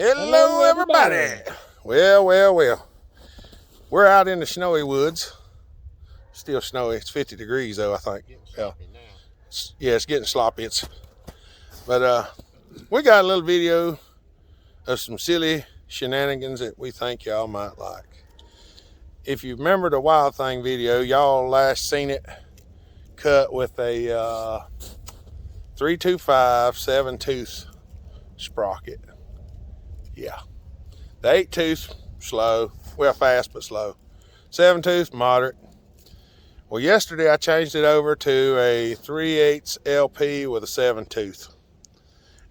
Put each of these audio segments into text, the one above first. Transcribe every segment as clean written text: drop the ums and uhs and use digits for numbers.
Hello, everybody. Well. We're out in the snowy woods. Still snowy. It's 50 degrees though, I think. Yeah, it's getting sloppy. But we got a little video of some silly shenanigans that we think y'all might like. If you remember the Wild Thing video, y'all last seen it cut with a 325 7-tooth sprocket. Yeah. The 8-tooth, slow. Well, fast but slow. 7-tooth, moderate. Well, yesterday I changed it over to a 3/8 LP with a 7-tooth.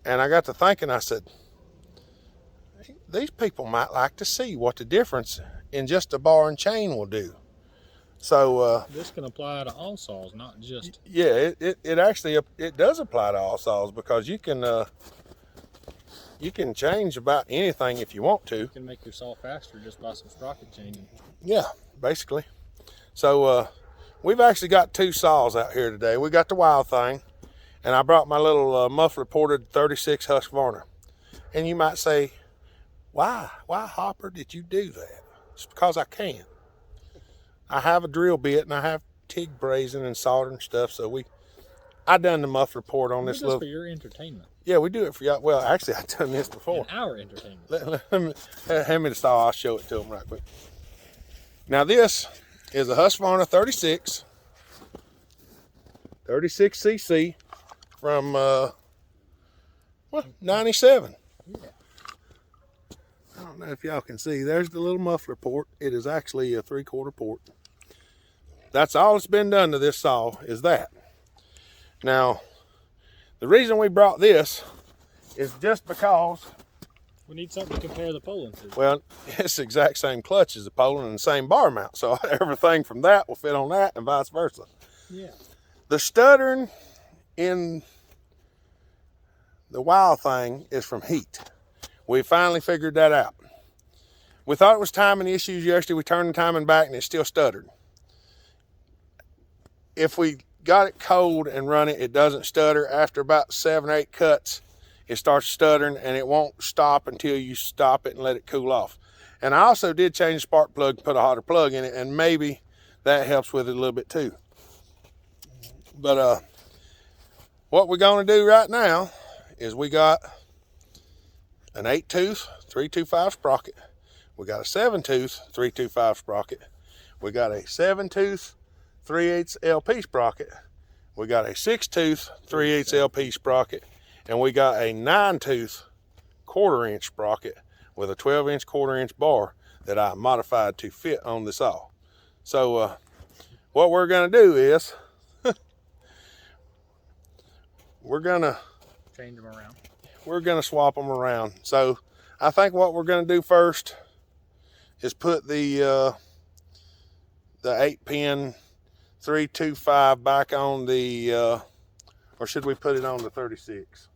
And I got to thinking, I said, these people might like to see what the difference in just a bar and chain will do. So this can apply to all saws, not just... Yeah, it actually does apply to all saws, because you can change about anything if you want to. You can make your saw faster just by some sprocket changing. Yeah, basically. So we've actually got two saws out here today. We got the Wild Thing, and I brought my little muffler ported 36 Husqvarna. And you might say, why Hopper did you do that? It's because I can. I have a drill bit and I have TIG brazing and soldering stuff, so I done the muffler port on this little... for your entertainment. Yeah, we do it for y'all. Well, actually, I've done this before. And our entertainment. Hand me the saw, I'll show it to them right quick. Now this is a Husqvarna 36cc from 97. Yeah. I don't know if y'all can see. There's the little muffler port. It is actually a 3/4 port. That's all that's been done to this saw, is that. Now, the reason we brought this is just because we need something to compare the Poland to. Well, it's the exact same clutch as the Poland and the same bar mount, so everything from that will fit on that and vice versa. Yeah. The stuttering in the Wild Thing is from heat. We finally figured that out. We thought it was timing issues yesterday. We turned the timing back and it still stuttered. If we got it cold and run it, it doesn't stutter. After about 7 or 8 cuts, it starts stuttering, and it won't stop until you stop it and let it cool off. And I also did change the spark plug, put a hotter plug in it, and maybe that helps with it a little bit too. But what we're going to do right now is we got an 8-tooth 325 sprocket. We got a 7-tooth 325 sprocket. We got a 7-tooth 3/8 LP sprocket. We got a 6-tooth 3/8 LP sprocket. And we got a 9-tooth 1/4 sprocket with a 12-inch 1/4 bar that I modified to fit on the saw. So what we're gonna do is we're gonna change them around. We're gonna swap them around. So I think what we're gonna do first is put the 8-pin 325 back on the or should we put it on the 36?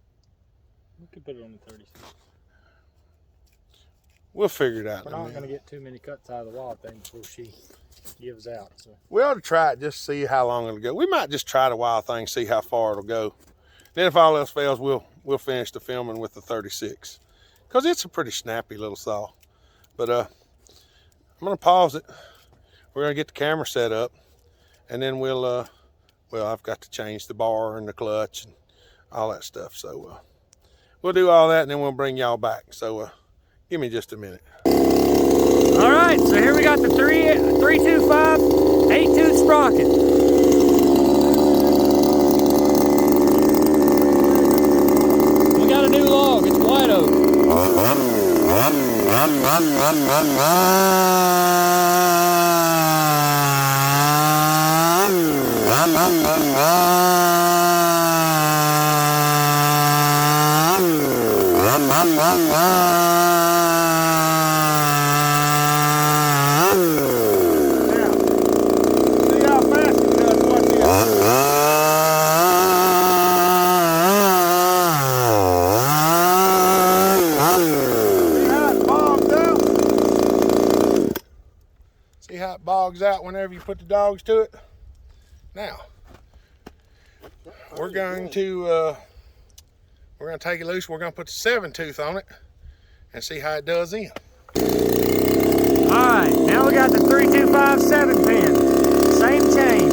We could put it on the 36. We'll figure it out. We're not going to get too many cuts out of the Wild Thing before she gives out. So we ought to try it just to see how long it'll go. We might just try the Wild Thing, see how far it'll go. Then if all else fails, we'll finish the filming with the 36, because it's a pretty snappy little saw. But I'm going to pause it. We're going to get the camera set up, and then well, I've got to change the bar and the clutch and all that stuff. So we'll do all that, and then we'll bring y'all back. So give me just a minute. All right, so here we got the 325 8-tooth sprocket. We got a new log. It's white oak. See how it bogs out whenever you put the dogs to it? Now, we're going to take it loose. We're going to put the 7-tooth on it, and see how it does then. Alright, now we got the 325 7-pin. Same chain.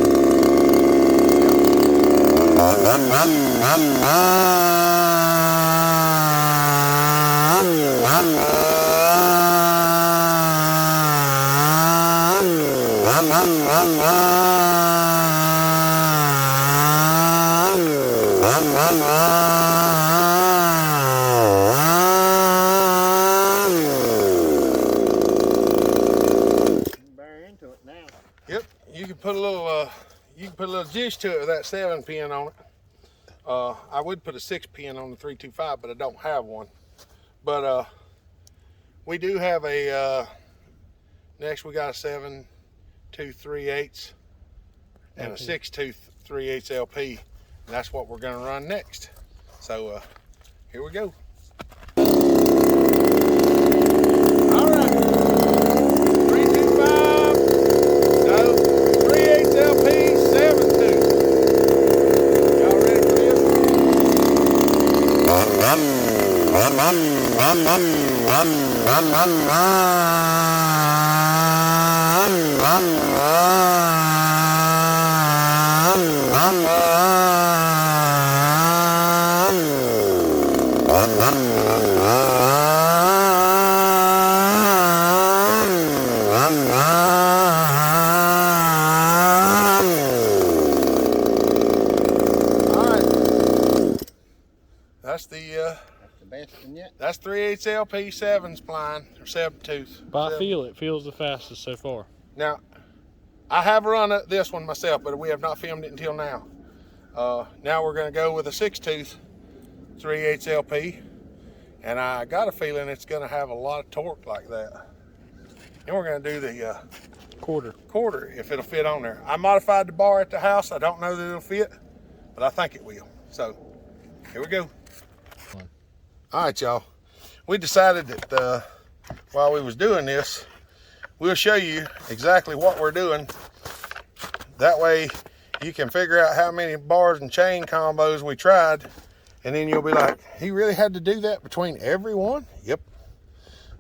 Yep, you can put a little juice to it with that 7-pin on it. I would put a 6-pin on the 325, but I don't have one. But we do have a next we got a 7 tooth 3/8 and a 6 tooth 3/8 LP, and that's what we're going to run next. So here we go. All right, 325, no, 3/8 LP, 7 tooth. Y'all ready for this? That's the best one yet. That's 3/8 LP 7 spline or 7 tooth. But I feel it feels the fastest so far. Now, I have run this one myself, but we have not filmed it until now. Now we're going to go with a 6 tooth 3/8 LP, and I got a feeling it's going to have a lot of torque like that. And we're going to do the quarter if it'll fit on there. I modified the bar at the house. I don't know that it'll fit, but I think it will. So here we go. All right, y'all. We decided that while we was doing this, we'll show you exactly what we're doing. That way you can figure out how many bars and chain combos we tried, and then you'll be like, he really had to do that between every one? Yep.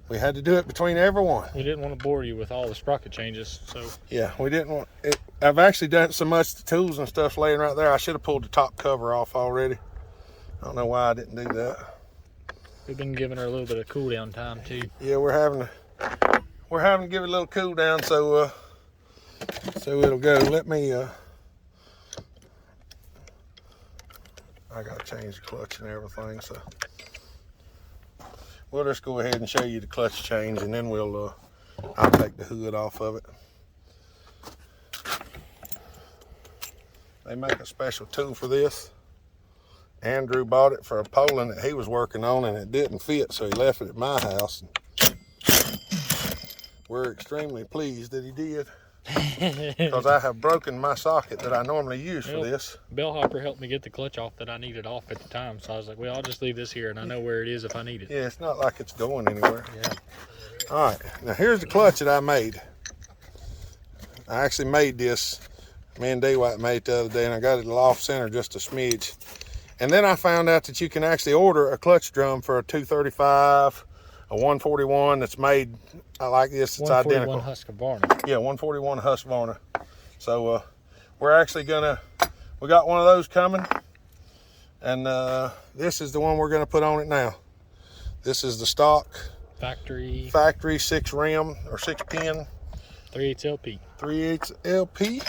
We had to do it between every one. We didn't want to bore you with all the sprocket changes, so. Yeah, we didn't want it. I've actually done so much, the tools and stuff laying right there. I should have pulled the top cover off already. I don't know why I didn't do that. We've been giving her a little bit of cool down time too. Yeah, we're having to give it a little cool down, so it'll go. Let me I gotta change the clutch and everything, so we'll just go ahead and show you the clutch change, and then I'll take the hood off of it. They make a special tool for this. Andrew bought it for a Poland that he was working on, and it didn't fit, so he left it at my house. We're extremely pleased that he did, because I have broken my socket that I normally use for this. Bellhopper helped me get the clutch off that I needed off at the time, so I was like, well, I'll just leave this here and I know where it is if I need it. Yeah, it's not like it's going anywhere. Yeah. All right, now here's the clutch that I made. I actually made this, me and D-White made it the other day, and I got it off center just a smidge. And then I found out that you can actually order a clutch drum for a 235, a 141 that's made like this. It's identical. 141 Husqvarna. Yeah, 141 Husqvarna. So we're actually we got one of those coming, and this is the one we're gonna put on it now. This is the stock factory 6 rim or 6 pin 3/8 LP. 3/8 LP.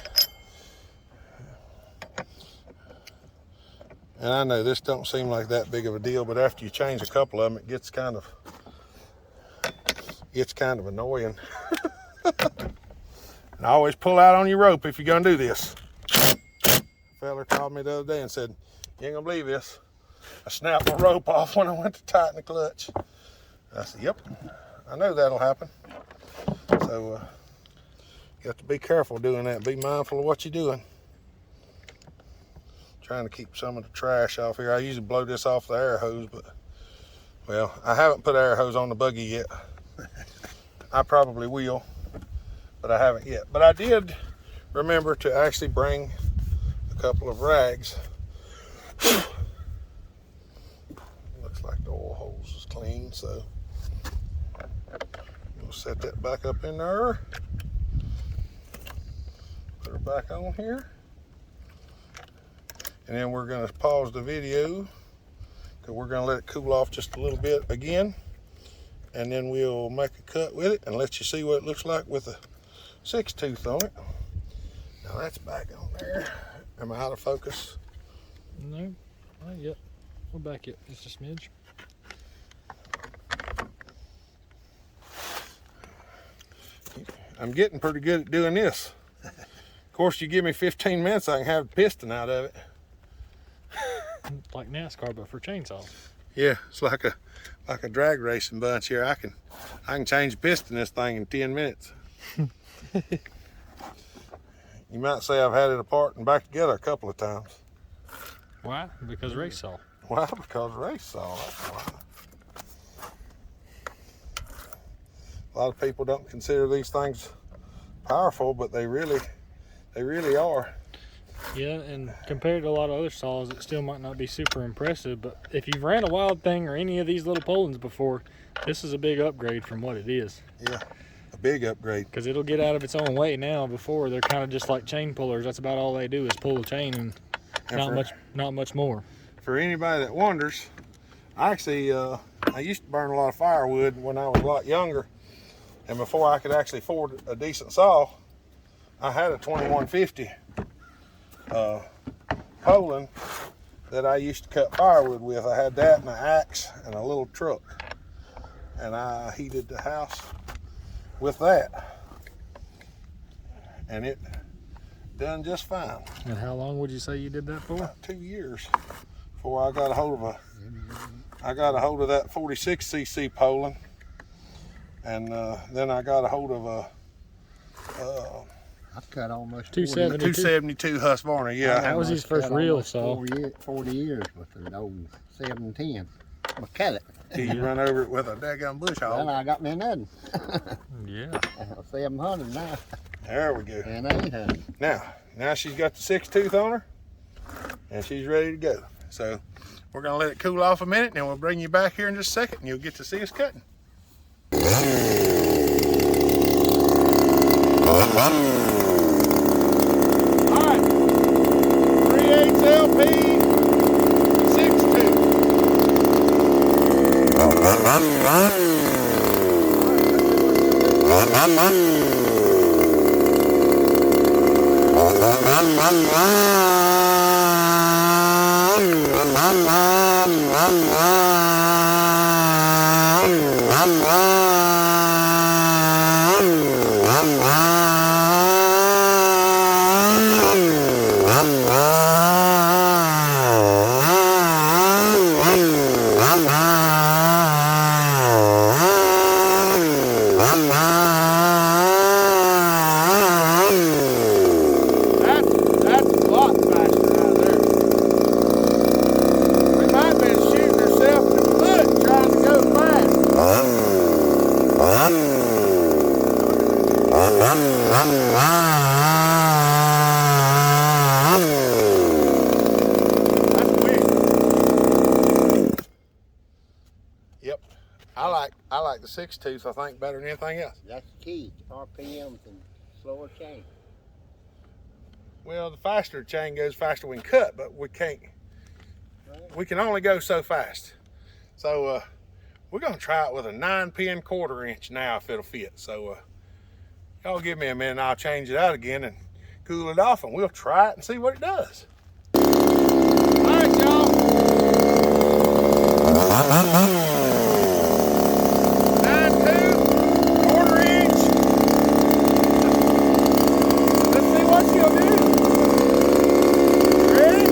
And I know this don't seem like that big of a deal, but after you change a couple of them, it gets kind of annoying. And always pull out on your rope if you're gonna do this. A fella called me the other day and said, you ain't gonna believe this. I snapped my rope off when I went to tighten the clutch. I said, yep, I know that'll happen. So you have to be careful doing that. Be mindful of what you're doing. Trying to keep some of the trash off here. I usually blow this off the air hose, but well, I haven't put air hose on the buggy yet. I probably will, but I haven't yet. But I did remember to actually bring a couple of rags. Looks like the oil hose is clean, so We'll set that back up in there. Put her back on here. And then we're going to pause the video because we're going to let it cool off just a little bit again. And then we'll make a cut with it and let you see what it looks like with a 6-tooth on it. Now that's back on there. Am I out of focus? No, not yet. We're back yet. It's a smidge. I'm getting pretty good at doing this. Of course, you give me 15 minutes, I can have the piston out of it. Like NASCAR, but for chainsaws. Yeah, it's like a drag racing bunch here. I can change the piston this thing in 10 minutes. You might say I've had it apart and back together a couple of times. Why? Because race saw. Why? Because race saw. That's why. A lot of people don't consider these things powerful, but they really are. Yeah, and compared to a lot of other saws, it still might not be super impressive, but if you've ran a Wild Thing or any of these little Polands before, this is a big upgrade from what it is. Yeah, a big upgrade. Because it'll get out of its own way now. Before, they're kind of just like chain pullers. That's about all they do is pull a chain and not much more. For anybody that wonders, I used to burn a lot of firewood when I was a lot younger, and before I could actually afford a decent saw, I had a 2150 Poland that I used to cut firewood with. I had that and an axe and a little truck, and I heated the house with that, and it done just fine. And how long would you say you did that for? About 2 years before I got a hold of that 46cc Poland, and then I got a hold of a I cut almost 272 Husqvarna. Yeah, that was his first real saw. 40 years with an old 710. I cut it. Till you run over it with a daggum bush hog. Well, I got me nothing. Yeah. 700 now. There we go. And 800. Now she's got the 6-tooth on her, and she's ready to go. So we're gonna let it cool off a minute, and then we'll bring you back here in just a second, and you'll get to see us cutting. All right, 3/8 LP, 6-tooth. That's a lot faster out there. We might have been shooting ourselves in the foot trying to go fast. That's weird. Yep. I like the 6-tooth, I think, better than anything else. That's the key. RPMs and slower chain. Well, the faster the chain goes, faster we can cut, but we can't. We can only go so fast. So we're gonna try it with a 9-pin 1/4 inch now if it'll fit. So y'all give me a minute and I'll change it out again and cool it off, and we'll try it and see what it does. All right, y'all. 9-tooth, 1/4 inch. Let's see what she'll do. Ready?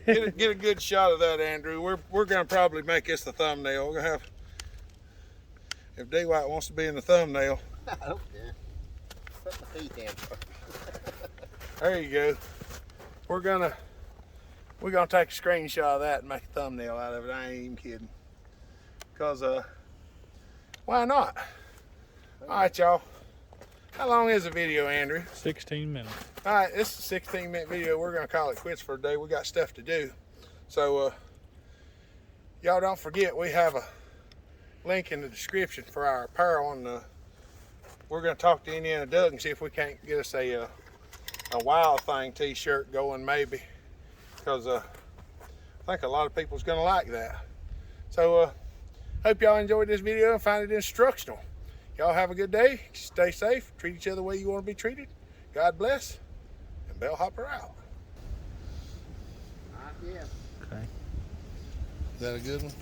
Get a good shot of that, Andrew. We're gonna probably make this the thumbnail. We're gonna have, if D White wants to be in the thumbnail. I don't care. Put my teeth in first. There you go. We're gonna take a screenshot of that and make a thumbnail out of it. I ain't even kidding. Cause why not? All right, y'all. How long is the video, Andrew? 16 minutes. All right, this is a 16-minute video. We're gonna call it quits for today. We got stuff to do. So y'all don't forget, we have a link in the description for our apparel, and we're gonna talk to Indiana Doug and see if we can't get us a Wild Thing t-shirt going, maybe, because I think a lot of people's gonna like that. So hope y'all enjoyed this video and find it instructional. Y'all have a good day. Stay safe. Treat each other the way you want to be treated. God bless. And Bellhopper out. Yeah. Okay. Is that a good one?